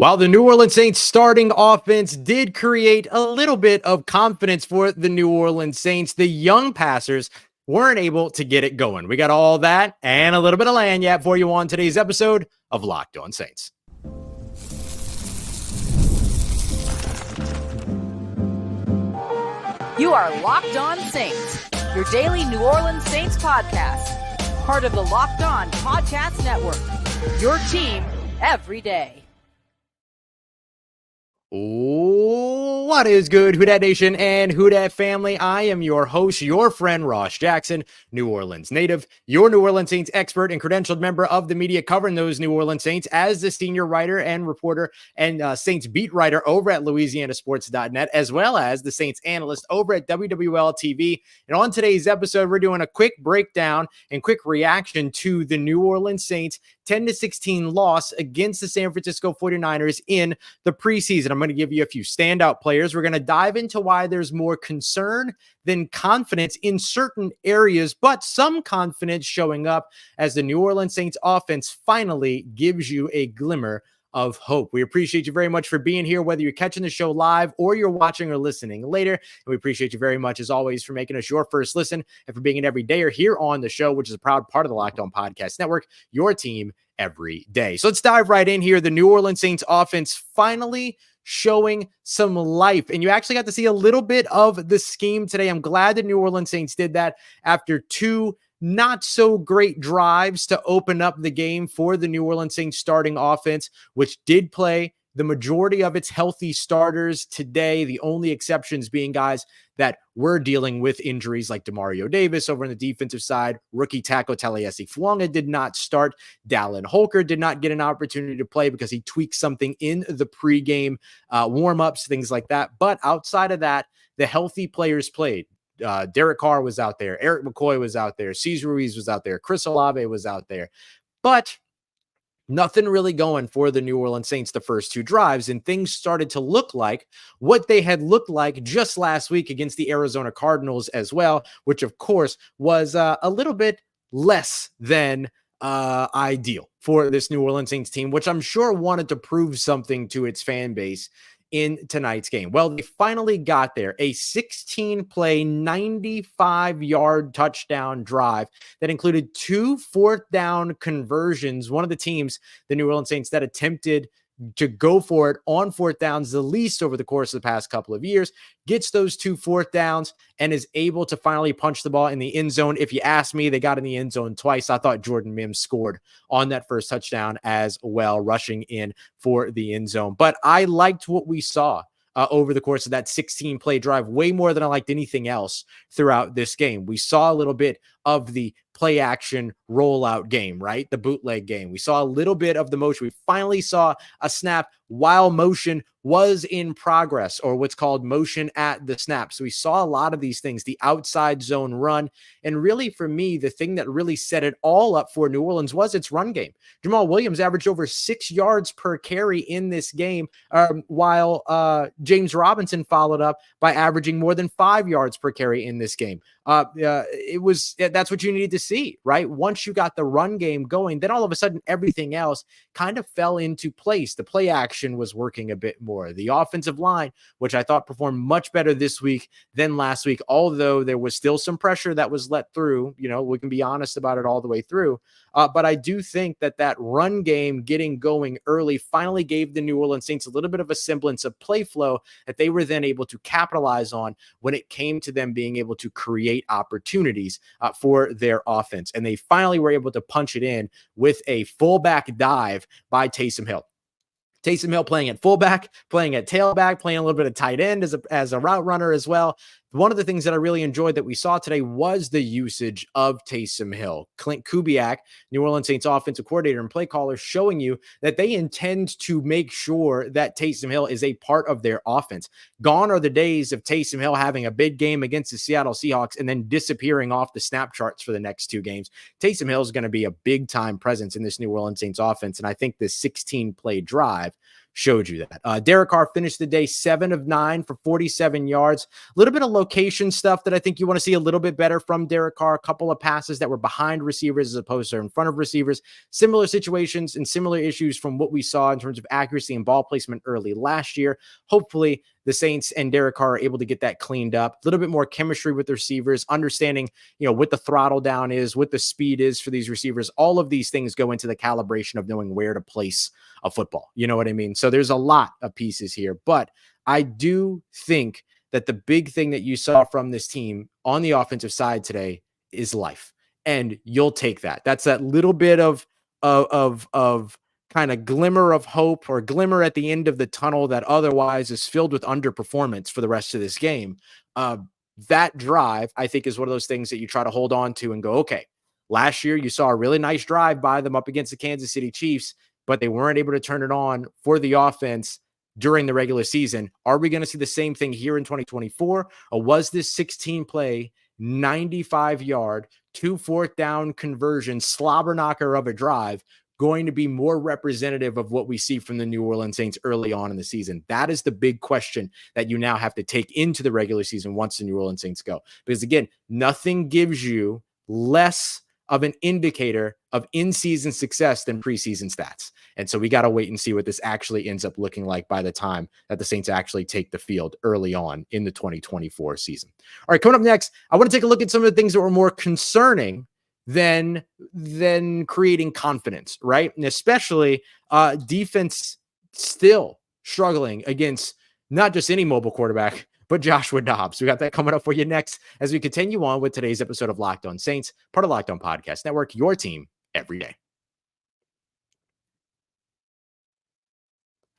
While the New Orleans Saints starting offense did create a little bit of confidence for the New Orleans Saints, the young passers weren't able to get it going. We got all that and a little bit of lagniappe for you on today's episode of Locked On Saints. You are Locked On Saints, your daily New Orleans Saints podcast, part of the Locked On Podcast Network, your team every day. What is good, Who Dat Nation and Who Dat family? I am your host, your friend Ross Jackson, New Orleans native, your New Orleans Saints expert and credentialed member of the media covering those New Orleans Saints as the senior writer and reporter and Saints beat writer over at LouisianaSports.net, as well as the Saints analyst over at WWL TV. And on today's episode, we're doing a quick breakdown and quick reaction to the New Orleans Saints 10-16 loss against the San Francisco 49ers in the preseason. I'm going to give you a few standout players. We're going to dive into why there's more concern than confidence in certain areas, but some confidence showing up as the New Orleans Saints offense finally gives you a glimmer of hope. We appreciate you very much for being here, whether you're catching the show live or you're watching or listening later. And we appreciate you very much, as always, for making us your first listen and for being an everydayer here on the show, which is a proud part of the Locked On Podcast Network, your team every day. So let's dive right in here. The New Orleans Saints offense finally showing some life, and you actually got to see a little bit of the scheme today. I'm glad the New Orleans Saints did that after two not so great drives to open up the game for the New Orleans Saints starting offense, which did play the majority of its healthy starters today, the only exceptions being guys that were dealing with injuries like Demario Davis over on the defensive side. Rookie tackle Taliesin Fuanga did not start. Dallin Holker did not get an opportunity to play because he tweaked something in the pregame warm-ups, things like that. But outside of that, the healthy players played. Derek Carr was out there. Eric McCoy was out there. Cesar Ruiz was out there. Chris Olave was out there. But nothing really going for the New Orleans Saints the first two drives, and things started to look like what they had looked like just last week against the Arizona Cardinals as well, which of course was a little bit less than ideal for this New Orleans Saints team, which I'm sure wanted to prove something to its fan base in tonight's game. Well, they finally got there. A 16-play, 95-yard touchdown drive that included two fourth-down conversions. One of the teams, the New Orleans Saints, that attempted to go for it on fourth downs the least over the course of the past couple of years, gets those two fourth downs and is able to finally punch the ball in the end zone. If you ask me, they got in the end zone twice. I thought Jordan Mims scored on that first touchdown as well, rushing in for the end zone. But I liked what we saw over the course of that 16-play drive, way more than I liked anything else throughout this game. We saw a little bit of the play action rollout game, right? The bootleg game. We saw a little bit of the motion. We finally saw a snap while motion was in progress, or what's called motion at the snap. So we saw a lot of these things, the outside zone run. And really, for me, the thing that really set it all up for New Orleans was its run game. Jamal Williams averaged over 6 yards per carry in this game, while James Robinson followed up by averaging more than 5 yards per carry in this game. That's what you needed to see, right? Once you got the run game going, then all of a sudden everything else kind of fell into place. The play action was working a bit more. The offensive line, which I thought performed much better this week than last week, although there was still some pressure that was let through. You know, we can be honest about it all the way through. But I do think that run game getting going early finally gave the New Orleans Saints a little bit of a semblance of play flow that they were then able to capitalize on when it came to them being able to create opportunities for their offense. And they finally were able to punch it in with a fullback dive by Taysom Hill. Taysom Hill playing at fullback, playing at tailback, playing a little bit of tight end as a route runner as well. One of the things that I really enjoyed that we saw today was the usage of Taysom Hill. Clint Kubiak, New Orleans Saints offensive coordinator and play caller, showing you that they intend to make sure that Taysom Hill is a part of their offense. Gone are the days of Taysom Hill having a big game against the Seattle Seahawks and then disappearing off the snap charts for the next two games. Taysom Hill is going to be a big-time presence in this New Orleans Saints offense, and I think this 16-play drive showed you that. Derek Carr finished the day 7 of 9 for 47 yards. A little bit of location stuff that I think you want to see a little bit better from Derek Carr. A couple of passes that were behind receivers as opposed to in front of receivers. Similar situations and similar issues from what we saw in terms of accuracy and ball placement early last year. Hopefully, the Saints and Derek Carr are able to get that cleaned up. A little bit more chemistry with the receivers, understanding, what the throttle down is, what the speed is for these receivers. All of these things go into the calibration of knowing where to place a football. You know what I mean? So there's a lot of pieces here, but I do think that the big thing that you saw from this team on the offensive side today is life. And you'll take that. That's that little bit of kind of glimmer of hope or glimmer at the end of the tunnel that otherwise is filled with underperformance for the rest of this game. That drive, I think, is one of those things that you try to hold on to and go, okay, last year you saw a really nice drive by them up against the Kansas City Chiefs, but they weren't able to turn it on for the offense during the regular season. Are we going to see the same thing here in 2024? Or was this 16-play, 95-yard, 2 fourth down conversion slobber knocker of a drive going to be more representative of what we see from the New Orleans Saints early on in the season? That is the big question that you now have to take into the regular season once the New Orleans Saints go. Because again, nothing gives you less of an indicator of in-season success than preseason stats. And so we got to wait and see what this actually ends up looking like by the time that the Saints actually take the field early on in the 2024 season. All right, coming up next, I want to take a look at some of the things that were more concerning than creating confidence, right? And especially defense still struggling against not just any mobile quarterback, but Joshua Dobbs. We got that coming up for you next as we continue on with today's episode of Locked On Saints, part of Locked On Podcast Network, your team every day.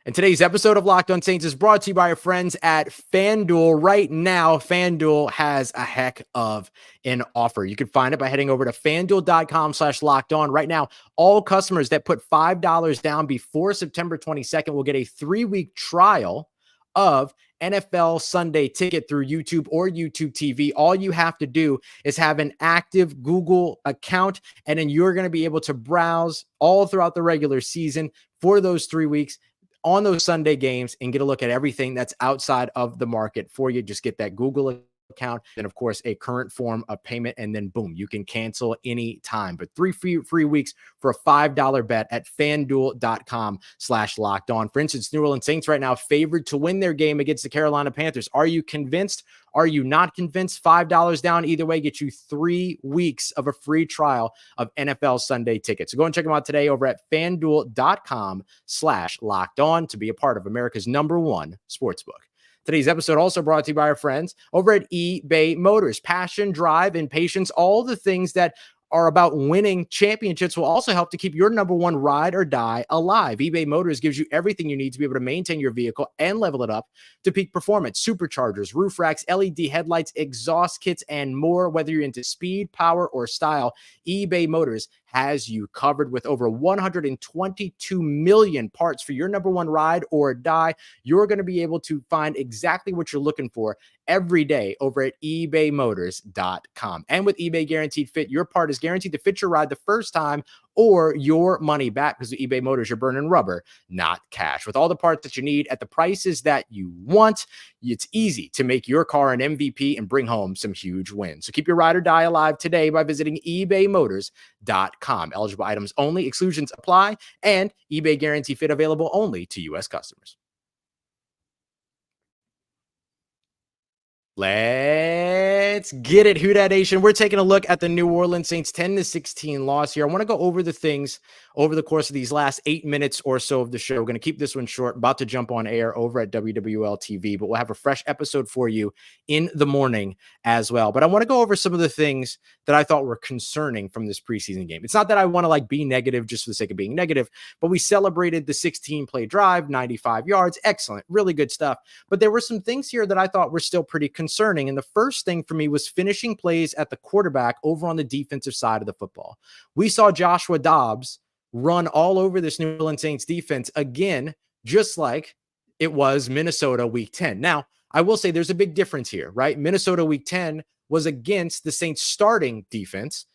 And today's episode of Locked On Saints is brought to you by our friends at FanDuel. Right now, FanDuel has a heck of an offer. You can find it by heading over to FanDuel.com/LockedOn. Right now, all customers that put $5 down before September 22nd will get a 3-week trial of NFL Sunday Ticket through YouTube or YouTube TV. All you have to do is have an active Google account, and then you're going to be able to browse all throughout the regular season for those 3 weeks on those Sunday games and get a look at everything that's outside of the market for you. Just get that Google account and, of course, a current form of payment, and then boom, you can cancel any time. But 3 free weeks for a $5 bet at FanDuel.com/LockedOn. For instance, New Orleans Saints right now favored to win their game against the Carolina Panthers. Are you convinced? Are you not convinced? $5 down either way gets you 3 weeks of a free trial of NFL Sunday Ticket. So go and check them out today over at FanDuel.com/LockedOn to be a part of America's #1 sportsbook. Today's episode also brought to you by our friends over at eBay Motors. Passion, drive, and patience, all the things that are about winning championships will also help to keep your #1 ride or die alive. eBay Motors gives you everything you need to be able to maintain your vehicle and level it up to peak performance. Superchargers, roof racks, LED headlights, exhaust kits, and more. Whether you're into speed, power, or style, eBay Motors has you covered. With over 122 million parts for your #1 ride or die, you're going to be able to find exactly what you're looking for every day over at ebaymotors.com. And with eBay Guaranteed Fit, your part is guaranteed to fit your ride the first time or your money back, because with eBay Motors, you're burning rubber, not cash. With all the parts that you need at the prices that you want, it's easy to make your car an MVP and bring home some huge wins. So keep your ride or die alive today by visiting ebaymotors.com. Eligible items only, exclusions apply, and eBay Guarantee Fit available only to U.S. customers. Let's get it, Who Dat Nation. We're taking a look at the New Orleans Saints 10-16 loss here. I want to go over the things over the course of these last 8 minutes or so of the show. We're going to keep this one short. About to jump on air over at WWL TV, but we'll have a fresh episode for you in the morning as well. But I want to go over some of the things that I thought were concerning from this preseason game. It's not that I want to be negative just for the sake of being negative, but we celebrated the 16-play drive, 95 yards. Excellent. Really good stuff. But there were some things here that I thought were still pretty concerning. And the first thing for me was finishing plays at the quarterback over on the defensive side of the football. We saw Joshua Dobbs run all over this New Orleans Saints defense again, just like it was Minnesota week 10. Now, I will say there's a big difference here, right? Minnesota week 10 was against the Saints starting defense.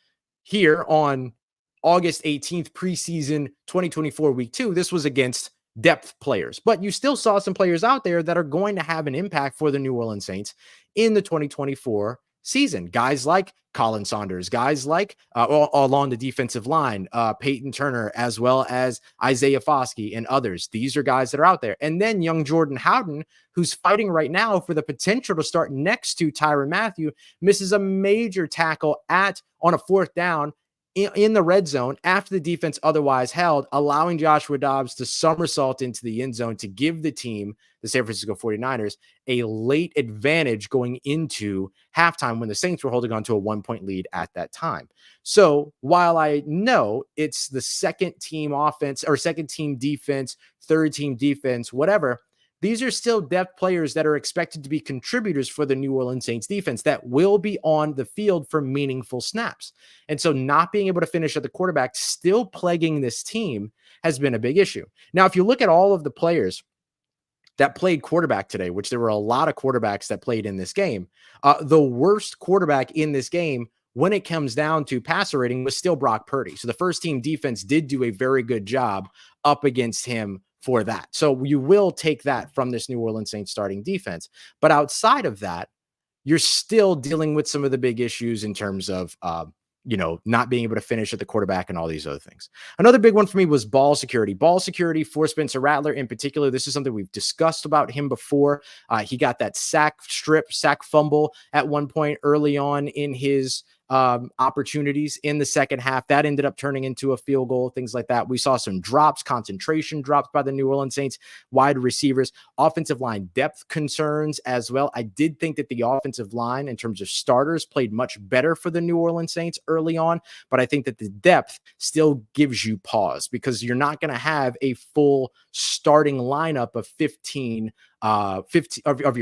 Here on August 18th, preseason 2024 week 2, this was against depth players, but you still saw some players out there that are going to have an impact for the New Orleans Saints in the 2024 season. Guys like Colin Saunders, guys like along the defensive line, Peyton Turner, as well as Isaiah Foskey and others. These are guys that are out there. And then young Jordan Howden, who's fighting right now for the potential to start next to Tyrann Mathieu, misses a major tackle on a fourth down in the red zone after the defense otherwise held, allowing Joshua Dobbs to somersault into the end zone to give the team, the San Francisco 49ers, a late advantage going into halftime when the Saints were holding on to a 1-point lead at that time. So while I know it's the second team offense or second team defense, third team defense, whatever, these are still depth players that are expected to be contributors for the New Orleans Saints defense that will be on the field for meaningful snaps. And so not being able to finish at the quarterback, still plaguing this team, has been a big issue. Now, if you look at all of the players that played quarterback today, which there were a lot of quarterbacks that played in this game, the worst quarterback in this game when it comes down to passer rating was still Brock Purdy. So the first team defense did do a very good job up against him for that. So you will take that from this New Orleans Saints starting defense. But outside of that, you're still dealing with some of the big issues in terms of, not being able to finish at the quarterback and all these other things. Another big one for me was ball security. Ball security for Spencer Rattler in particular. This is something we've discussed about him before. He got that sack fumble at one point early on in his opportunities in the second half. That ended up turning into a field goal, things like that. We saw some concentration drops by the New Orleans Saints wide receivers, offensive line depth concerns as well. I did think that the offensive line in terms of starters played much better for the New Orleans Saints early on, but I think that the depth still gives you pause because you're not going to have a full starting lineup of of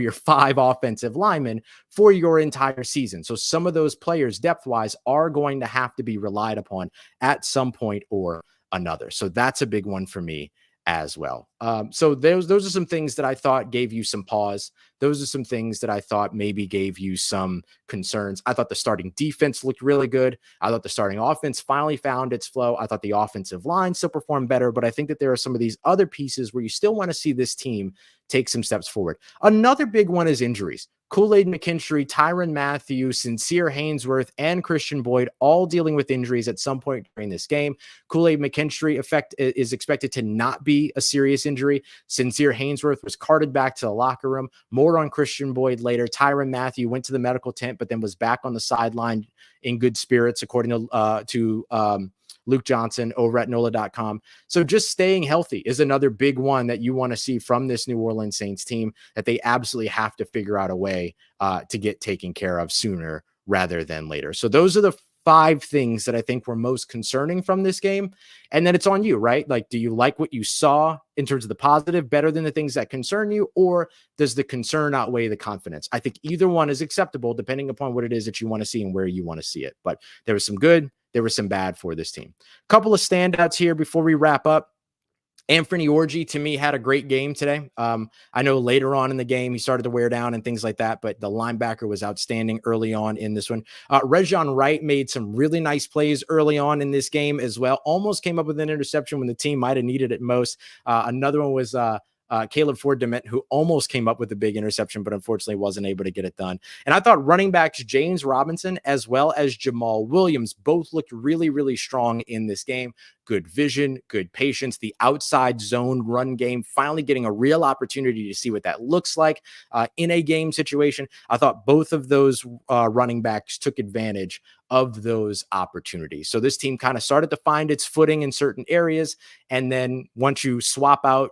your 5 offensive linemen for your entire season. So some of those players depth-wise are going to have to be relied upon at some point or another. So that's a big one for me as well. So those are some things that I thought gave you some pause. Those are some things that I thought maybe gave you some concerns. I thought the starting defense looked really good. I thought the starting offense finally found its flow. I thought the offensive line still performed better, but I think that there are some of these other pieces where you still want to see this team take some steps forward. Another big one is injuries. Kool-Aid McKinstry, Tyrann Mathieu, Sincere Haynesworth, and Christian Boyd all dealing with injuries at some point during this game. Kool-Aid McKinstry is expected to not be a serious injury. Sincere Haynesworth was carted back to the locker room. More on Christian Boyd later. Tyrann Mathieu went to the medical tent, but then was back on the sideline in good spirits, according to Luke Johnson over at NOLA.com. So just staying healthy is another big one that you want to see from this New Orleans Saints team that they absolutely have to figure out a way to get taken care of sooner rather than later. So those are the 5 things that I think were most concerning from this game. And then it's on you, right? Like, do you like what you saw in terms of the positive better than the things that concern you, or does the concern outweigh the confidence? I think either one is acceptable depending upon what it is that you want to see and where you want to see it. But there was some good, there was some bad for this team. Couple of standouts here before we wrap up. Anthony Orji, to me, had a great game today. I know later on in the game, he started to wear down and things like that, but the linebacker was outstanding early on in this one. Rejon Wright made some really nice plays early on in this game as well. Almost came up with an interception when the team might have needed it most. Another one was Caleb Ford-Dement, who almost came up with a big interception, but unfortunately wasn't able to get it done. And I thought running backs James Robinson as well as Jamal Williams both looked really, really strong in this game. Good vision, good patience, the outside zone run game, finally getting a real opportunity to see what that looks like in a game situation. I thought both of those running backs took advantage of those opportunities. So this team kind of started to find its footing in certain areas. And then once you swap out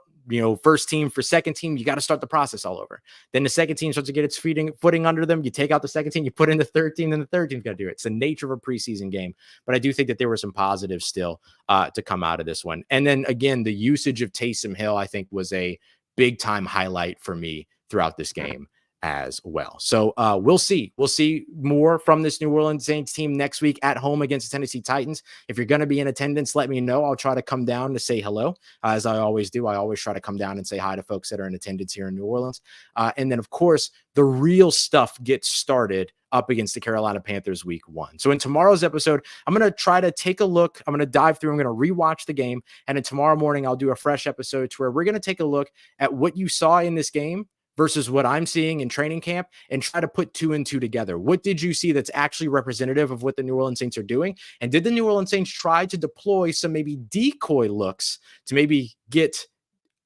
first team for second team, you got to start the process all over. Then the second team starts to get its footing under them. You take out the second team, you put in the third team, and the third team's got to do it. It's the nature of a preseason game. But I do think that there were some positives still to come out of this one. And then again, the usage of Taysom Hill, I think, was a big time highlight for me throughout this game as well. So we'll see. We'll see more from this New Orleans Saints team next week at home against the Tennessee Titans. If you're going to be in attendance, let me know. I'll try to come down to say hello, as I always do. I always try to come down and say hi to folks that are in attendance here in New Orleans. And then, of course, the real stuff gets started up against the Carolina Panthers week 1. So in tomorrow's episode, I'm going to try to take a look. I'm going to dive through. I'm going to rewatch the game. And then tomorrow morning, I'll do a fresh episode to where we're going to take a look at what you saw in this game versus what I'm seeing in training camp and try to put 2 and 2 together. What did you see that's actually representative of what the New Orleans Saints are doing? And did the New Orleans Saints try to deploy some maybe decoy looks to maybe get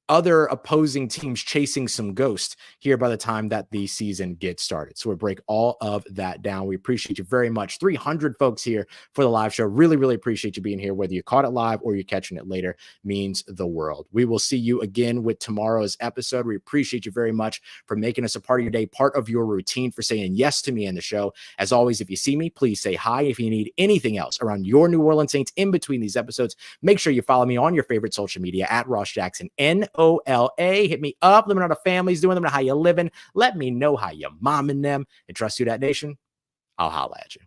other opposing teams chasing some ghosts here by the time that the season gets started? So we'll break all of that down. We appreciate you very much. 300 folks here for the live show. Really, really appreciate you being here. Whether you caught it live or you're catching it later, means the world. We will see you again with tomorrow's episode. We appreciate you very much for making us a part of your day, part of your routine, for saying yes to me in the show. As always, if you see me, please say hi. If you need anything else around your New Orleans Saints in between these episodes, make sure you follow me on your favorite social media at Ross Jackson, NOLA. Hit me up. Let me know how the family's doing. Let me know how you living. Let me know how you momming them. And trust Who Dat Nation. I'll holla at you.